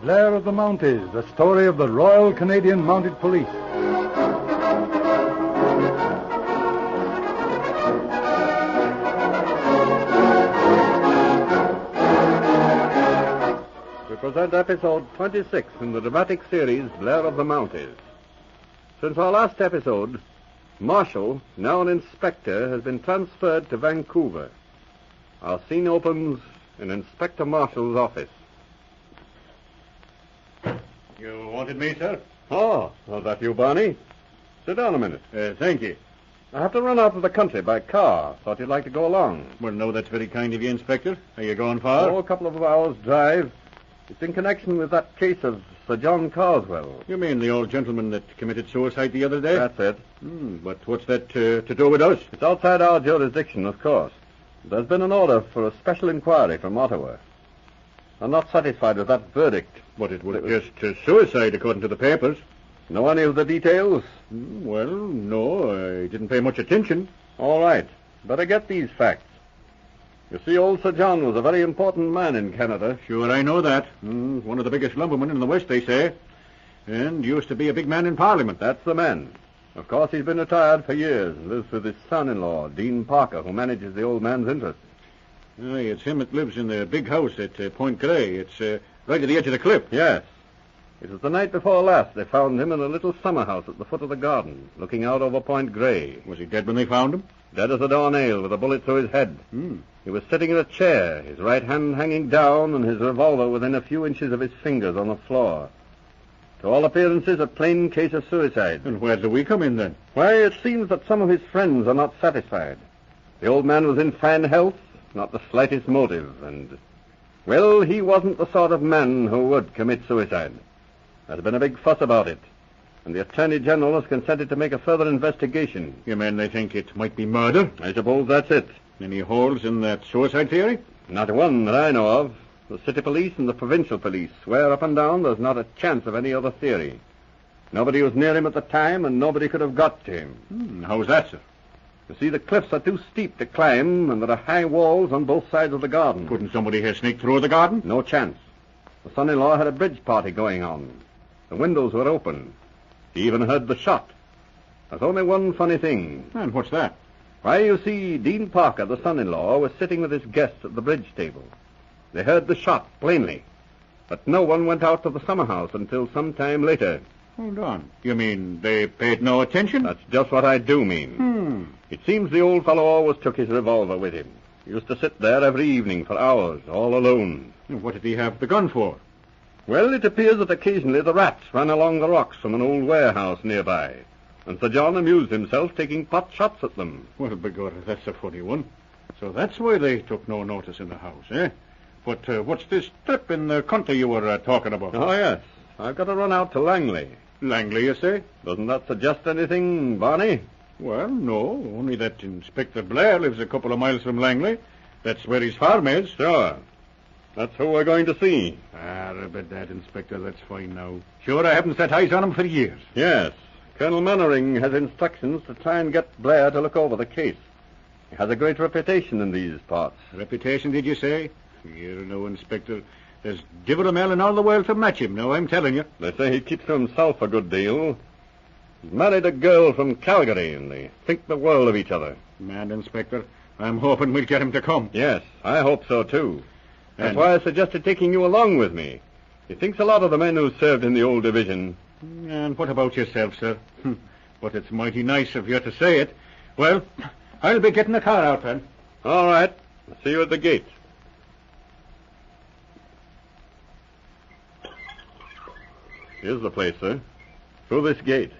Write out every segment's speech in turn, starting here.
Blair of the Mounties, the story of the Royal Canadian Mounted Police. We present episode 26 in the dramatic series Blair of the Mounties. Since our last episode, Marshall, now an inspector, has been transferred to Vancouver. Our scene opens in Inspector Marshall's office. You wanted me, sir? Oh, was that you, Barney? Sit down a minute. Thank you. I have to run out of the country by car. Thought you'd like to go along. Well, no, that's very kind of you, Inspector. Are you going far? Oh, a couple of hours' drive. It's in connection with that case of Sir John Carswell. You mean the old gentleman that committed suicide the other day? That's it. But what's that to do with us? It's outside our jurisdiction, of course. There's been an order for a special inquiry from Ottawa. I'm not satisfied with that verdict. But it was just suicide, according to the papers. Know any of the details? Well, no, I didn't pay much attention. All right. Better get these facts. You see, old Sir John was a very important man in Canada. Sure, I know that. One of the biggest lumbermen in the West, they say. And used to be a big man in Parliament. That's the man. Of course, he's been retired for years and lives with his son-in-law, Dean Parker, who manages the old man's interests. Aye, it's him that lives in the big house at Point Grey. It's right at the edge of the cliff. Yes. It was the night before last they found him in a little summer house at the foot of the garden, looking out over Point Grey. Was he dead when they found him? Dead as a doornail, with a bullet through his head. He was sitting in a chair, his right hand hanging down and his revolver within a few inches of his fingers on the floor. To all appearances, a plain case of suicide. And where do we come in, then? Why, it seems that some of his friends are not satisfied. The old man was in fine health, not the slightest motive, and, well, he wasn't the sort of man who would commit suicide. There's been a big fuss about it, and the Attorney General has consented to make a further investigation. You mean they think it might be murder? I suppose that's it. Any holes in that suicide theory? Not one that I know of. The city police and the provincial police swear up and down there's not a chance of any other theory. Nobody was near him at the time, and nobody could have got to him. How's that, sir? You see, the cliffs are too steep to climb, and there are high walls on both sides of the garden. Couldn't somebody have sneaked through the garden? No chance. The son-in-law had a bridge party going on. The windows were open. He even heard the shot. There's only one funny thing. And what's that? Why, you see, Dean Parker, the son-in-law, was sitting with his guests at the bridge table. They heard the shot plainly, but no one went out to the summer house until some time later. Hold on. You mean they paid no attention? That's just what I do mean. It seems the old fellow always took his revolver with him. He used to sit there every evening for hours, all alone. What did he have the gun for? Well, it appears that occasionally the rats ran along the rocks from an old warehouse nearby, and Sir John amused himself taking pot shots at them. Well, begorra, that's a funny one. So that's why they took no notice in the house, eh? But what's this trip in the country you were talking about? Oh, yes. I've got to run out to Langley. Langley, you say? Doesn't that suggest anything, Barney? Well, no. Only that Inspector Blair lives a couple of miles from Langley. That's where his farm is. Sure. That's who we're going to see. But that, Inspector, that's fine now. Sure, I haven't set eyes on him for years. Yes. Colonel Mannering has instructions to try and get Blair to look over the case. He has a great reputation in these parts. Reputation, did you say? You know, Inspector, there's divil a man in all the world to match him, no, I'm telling you. They say he keeps to himself a good deal. He's married a girl from Calgary, and they think the world of each other. Man, Inspector, I'm hoping we'll get him to come. Yes, I hope so, too. That's why I suggested taking you along with me. He thinks a lot of the men who served in the old division. And what about yourself, sir? But it's mighty nice of you to say it. Well, I'll be getting the car out, then. All right. I'll see you at the gate. Here's the place, sir. Through this gate.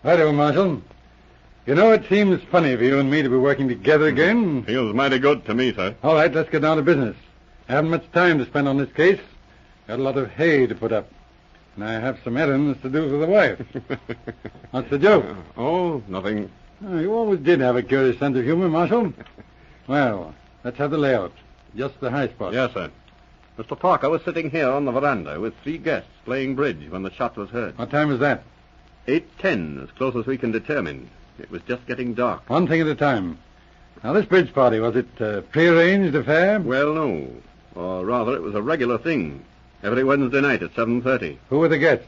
Righto, Marshal. You know, it seems funny for you and me to be working together again. Feels mighty good to me, sir. All right, let's get down to business. I haven't much time to spend on this case. Got a lot of hay to put up. And I have some errands to do for the wife. What's the joke? Oh, nothing. Oh, you always did have a curious sense of humor, Marshal. Well, let's have the layout. Just the high spot. Yes, sir. Mr. Parker was sitting here on the veranda with 3 guests playing bridge when the shot was heard. What time was that? 8:10, as close as we can determine. It was just getting dark. One thing at a time. Now, this bridge party, was it a prearranged affair? Well, no. Or rather, it was a regular thing. Every Wednesday night at 7:30. Who are the guests?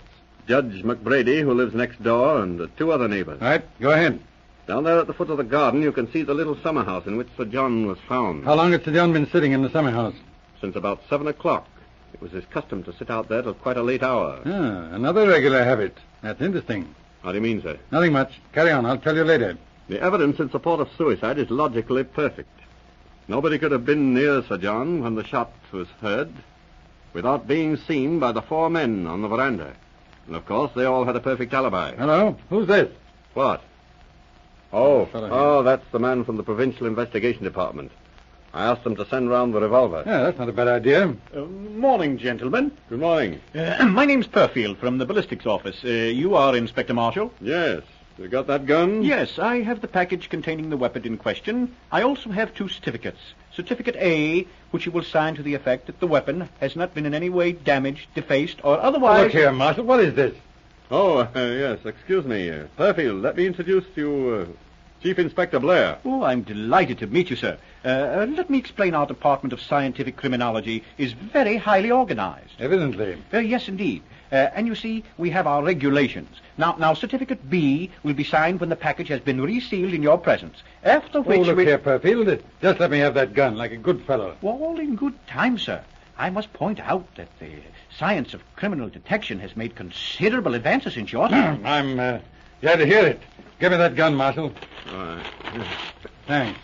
Judge McBrady, who lives next door, and 2 other neighbors. Right, go ahead. Down there at the foot of the garden, you can see the little summer house in which Sir John was found. How long has Sir John been sitting in the summer house? Since about 7 o'clock. It was his custom to sit out there till quite a late hour. Ah, another regular habit. That's interesting. How do you mean, sir? Nothing much. Carry on. I'll tell you later. The evidence in support of suicide is logically perfect. Nobody could have been near Sir John when the shot was heard without being seen by the 4 men on the veranda. And, of course, they all had a perfect alibi. Hello? Who's this? What? That's the man from the Provincial Investigation Department. I asked them to send round the revolver. Yeah, that's not a bad idea. Morning, gentlemen. Good morning. My name's Perfield from the ballistics office. You are Inspector Marshall? Yes. You got that gun? Yes, I have the package containing the weapon in question. I also have 2 certificates. Certificate A, which you will sign to the effect that the weapon has not been in any way damaged, defaced, or otherwise... Look here, Marshal. What is this? Yes. Excuse me. Perfield, let me introduce to you Chief Inspector Blair. Oh, I'm delighted to meet you, sir. Let me explain. Our Department of Scientific Criminology is very highly organized. Evidently. Yes, indeed. And you see, we have our regulations. Now, Certificate B will be signed when the package has been resealed in your presence. After which look here, Perfield. Just let me have that gun, like a good fellow. All in good time, sir. I must point out that the science of criminal detection has made considerable advances in your time. I'm glad to hear it. Give me that gun, Marshal. Thanks.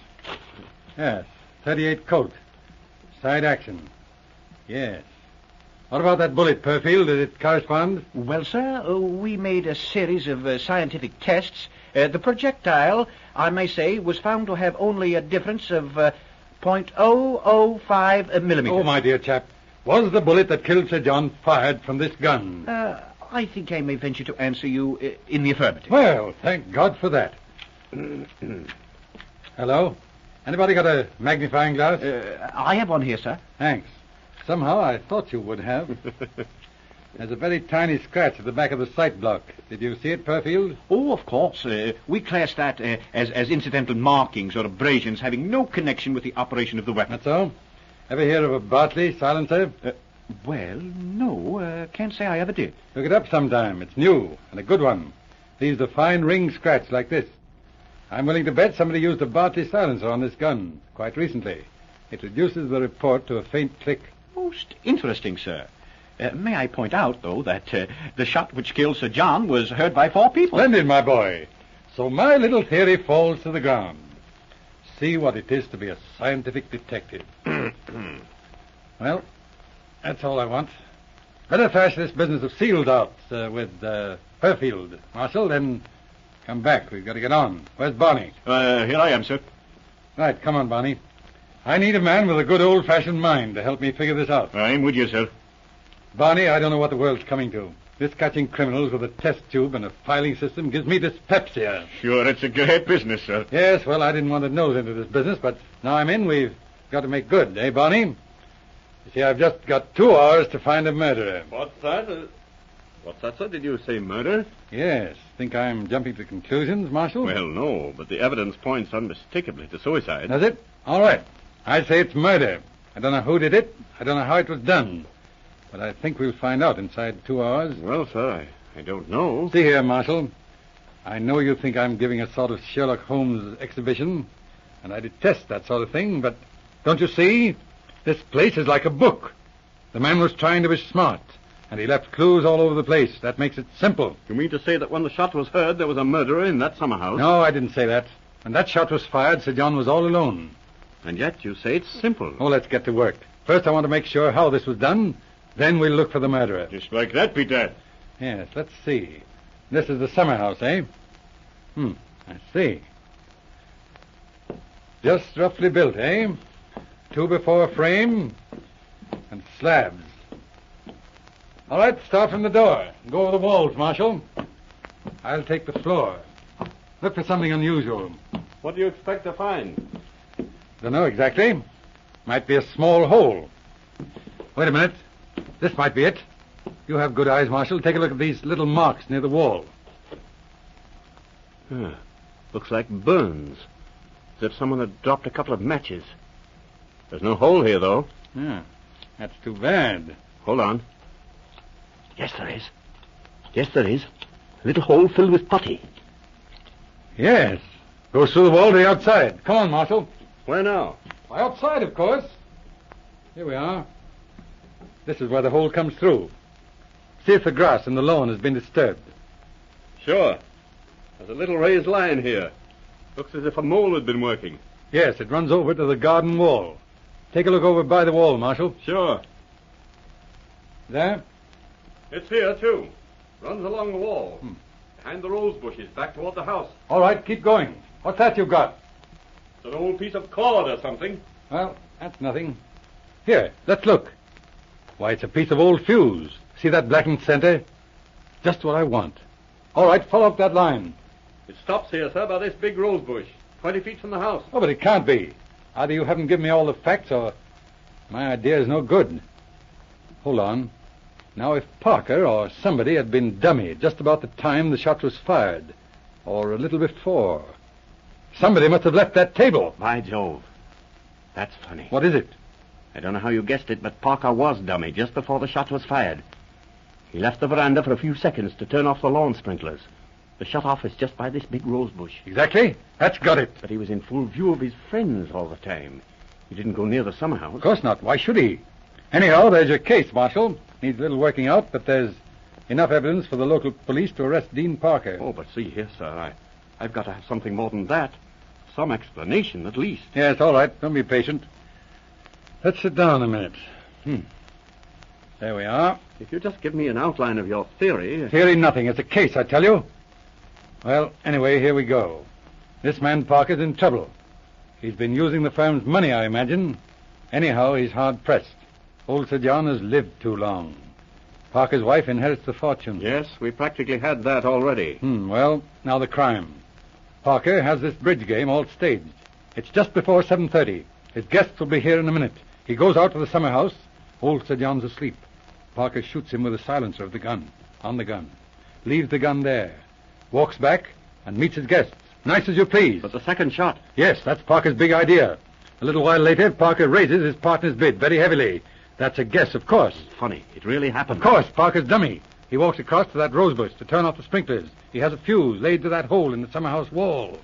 Yes, 38 Colt. Side action. Yes. What about that bullet, Perfield? Did it correspond? Well, sir, we made a series of scientific tests. The projectile, I may say, was found to have only a difference of 0.005 millimeters. Oh, my dear chap. Was the bullet that killed Sir John fired from this gun? I think I may venture to answer you in the affirmative. Well, thank God for that. Hello? Anybody got a magnifying glass? I have one here, sir. Thanks. Somehow I thought you would have. There's a very tiny scratch at the back of the sight block. Did you see it, Perfield? Oh, of course. We class that as incidental markings or abrasions having no connection with the operation of the weapon. That's all? Ever hear of a Bartley silencer? Well, no. Can't say I ever did. Look it up sometime. It's new, and a good one. Leaves a fine ring scratch like this. I'm willing to bet somebody used a Bartley silencer on this gun quite recently. It reduces the report to a faint click. Most interesting, sir. May I point out, though, that the shot which killed Sir John was heard by 4 people. Splendid, my boy. So my little theory falls to the ground. See what it is to be a scientific detective. Well, that's all I want. Better thrash this business of sealed out with Perfield, Marshal, then come back. We've got to get on. Where's Barney? Here I am, sir. Right, come on, Barney. I need a man with a good old-fashioned mind to help me figure this out. I'm with you, sir. Barney, I don't know what the world's coming to. This catching criminals with a test tube and a filing system gives me dyspepsia. Sure, it's a great business, sir. Yes, well, I didn't want to nose into this business, but now I'm in, we've got to make good, eh, Barney? You see, I've just got 2 hours to find a murderer. What's that? What's that, sir? Did you say murder? Yes. Think I'm jumping to conclusions, Marshal? Well, no, but the evidence points unmistakably to suicide. Does it? All right. I say it's murder. I don't know who did it. I don't know how it was done. But I think we'll find out inside 2 hours. Well, sir, I don't know. See here, Marshal. I know you think I'm giving a sort of Sherlock Holmes exhibition, and I detest that sort of thing, but don't you see? This place is like a book. The man was trying to be smart, and he left clues all over the place. That makes it simple. You mean to say that when the shot was heard, there was a murderer in that summer house? No, I didn't say that. When that shot was fired, Sir John was all alone. And yet you say it's simple. Oh, let's get to work. First, I want to make sure how this was done. Then we'll look for the murderer. Just like that, Peter. Yes, let's see. This is the summer house, eh? I see. Just roughly built, eh? 2x4 frame and slabs. All right, start from the door. Go over the walls, Marshal. I'll take the floor. Look for something unusual. What do you expect to find? Don't know exactly. Might be a small hole. Wait a minute. This might be it. You have good eyes, Marshal. Take a look at these little marks near the wall. Looks like burns. As if someone had dropped a couple of matches. There's no hole here, though. Yeah, that's too bad. Hold on. Yes, there is. Yes, there is. A little hole filled with putty. Yes. Goes through the wall to the outside. Come on, Marshal. Where now? Why, outside, of course. Here we are. This is where the hole comes through. See if the grass in the lawn has been disturbed. Sure. There's a little raised line here. Looks as if a mole had been working. Yes, it runs over to the garden wall. Take a look over by the wall, Marshal. Sure. There? It's here, too. Runs along the wall. Behind the rose bushes, back toward the house. All right, keep going. What's that you've got? It's an old piece of cord or something. Well, that's nothing. Here, let's look. Why, it's a piece of old fuse. See that blackened center? Just what I want. All right, follow up that line. It stops here, sir, by this big rose bush. 20 feet from the house. Oh, but it can't be. Either you haven't given me all the facts, or my idea is no good. Hold on. Now, if Parker or somebody had been dummy just about the time the shot was fired, or a little before, somebody must have left that table. By Jove. That's funny. What is it? I don't know how you guessed it, but Parker was dummy just before the shot was fired. He left the veranda for a few seconds to turn off the lawn sprinklers. The shut-off is just by this big rose bush. Exactly. That's got it. But he was in full view of his friends all the time. He didn't go near the summer house. Of course not. Why should he? Anyhow, there's your case, Marshal. Needs a little working out, but there's enough evidence for the local police to arrest Dean Parker. Oh, but see here, sir, I've got to have something more than that. Some explanation, at least. Yes, all right. Don't be patient. Let's sit down a minute. There we are. If you just give me an outline of your theory... Theory nothing. It's a case, I tell you. Well, anyway, here we go. This man Parker's in trouble. He's been using the firm's money, I imagine. Anyhow, he's hard-pressed. Old Sir John has lived too long. Parker's wife inherits the fortune. Yes, we practically had that already. Well, now the crime. Parker has this bridge game all staged. It's just before 7:30. His guests will be here in a minute. He goes out to the summer house. Old Sir John's asleep. Parker shoots him with a silencer of the gun, on the gun. Leaves the gun there. Walks back and meets his guests. Nice as you please. But the second shot... Yes, that's Parker's big idea. A little while later, Parker raises his partner's bid very heavily. That's a guess, of course. Funny. It really happened. Of course, Parker's dummy. He walks across to that rose bush to turn off the sprinklers. He has a fuse laid to that hole in the summer house wall.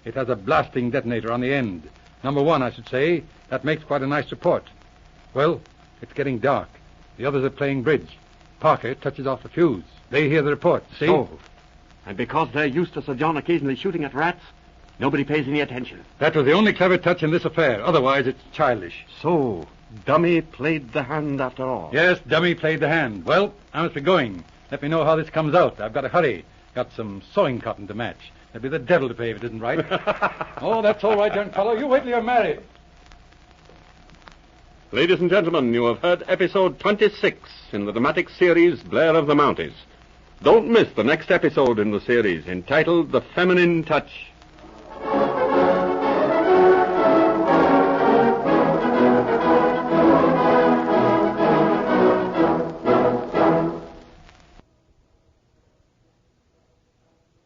It has a blasting detonator on the end. Number 1, I should say. That makes quite a nice report. Well, it's getting dark. The others are playing bridge. Parker touches off the fuse. They hear the report, see? So, and because they're used to Sir John occasionally shooting at rats, nobody pays any attention. That was the only clever touch in this affair. Otherwise, it's childish. So, dummy played the hand after all. Yes, dummy played the hand. Well, I must be going. Let me know how this comes out. I've got to hurry. Got some sewing cotton to match. There'll be the devil to pay if it isn't right. Oh, that's all right, young fellow. You wait till you're married. Ladies and gentlemen, you have heard episode 26 in the dramatic series Blair of the Mounties. Don't miss the next episode in the series, entitled The Feminine Touch.